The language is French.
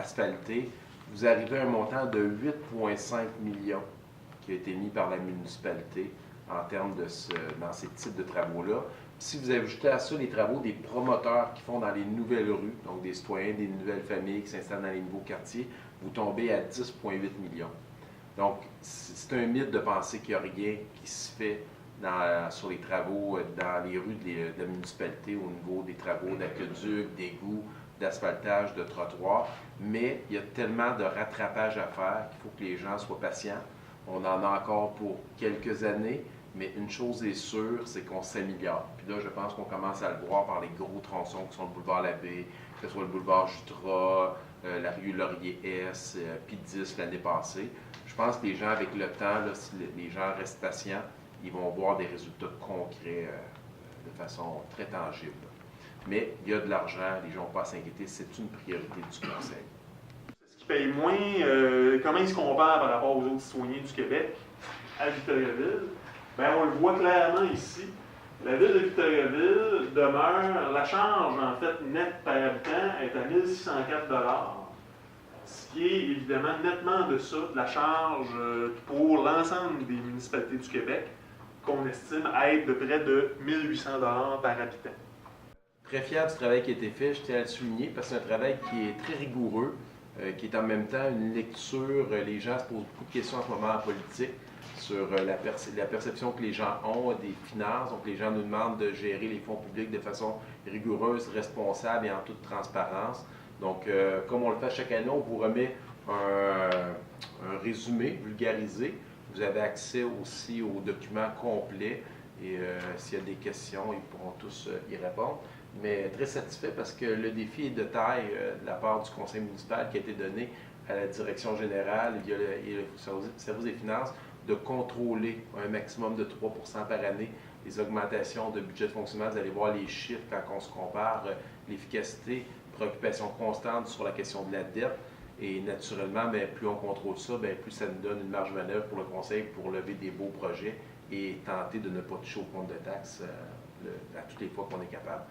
asphaltés, vous arrivez à un montant de 8,5 millions qui a été mis par la municipalité en termes dans ces types de travaux-là. Si vous ajoutez à ça les travaux des promoteurs qui font dans les nouvelles rues, donc des citoyens, des nouvelles familles qui s'installent dans les nouveaux quartiers, vous tombez à 10,8 millions. Donc, c'est un mythe de penser qu'il n'y a rien qui se fait sur les travaux dans les rues de la municipalité au niveau des travaux d'aqueduc, d'égouts, d'asphaltage, de trottoirs, mais il y a tellement de rattrapage à faire qu'il faut que les gens soient patients. On en a encore pour quelques années, mais une chose est sûre, c'est qu'on s'améliore. Puis là, je pense qu'on commence à le voir par les gros tronçons qui sont le boulevard Labbé, que ce soit le boulevard Jutras, la rue Laurier-S, puis 10 l'année passée. Je pense que les gens, avec le temps, là, si les gens restent patients, ils vont voir des résultats concrets de façon très tangible. Mais il y a de l'argent, les gens n'ont pas à s'inquiéter, c'est une priorité du Conseil. Ce qui paye moins, comment ils se comparent par rapport aux autres citoyens du Québec à Victoriaville? Bien, on le voit clairement ici. La ville de Victoriaville demeure, la charge en fait nette par habitant est à 1604 $, ce qui est évidemment nettement en deçà de la charge pour l'ensemble des municipalités du Québec, qu'on estime être de près de 1800 $ par habitant. Très fier du travail qui a été fait, je tiens à le souligner, parce que c'est un travail qui est très rigoureux, qui est en même temps une lecture. Les gens se posent beaucoup de questions en ce moment en politique sur la perception que les gens ont des finances. Donc, les gens nous demandent de gérer les fonds publics de façon rigoureuse, responsable et en toute transparence. Donc, comme on le fait chaque année, on vous remet un résumé vulgarisé. Vous avez accès aussi aux documents complets et s'il y a des questions, ils pourront tous y répondre. Mais très satisfait parce que le défi est de taille de la part du conseil municipal qui a été donné à la direction générale via le service des finances de contrôler un maximum de 3 % par année les augmentations de budget de fonctionnement. Vous allez voir les chiffres quand on se compare, l'efficacité, préoccupation constante sur la question de la dette. Et naturellement, bien, plus on contrôle ça, bien, plus ça nous donne une marge de manœuvre pour le conseil pour lever des beaux projets et tenter de ne pas toucher au compte de taxes à toutes les fois qu'on est capable.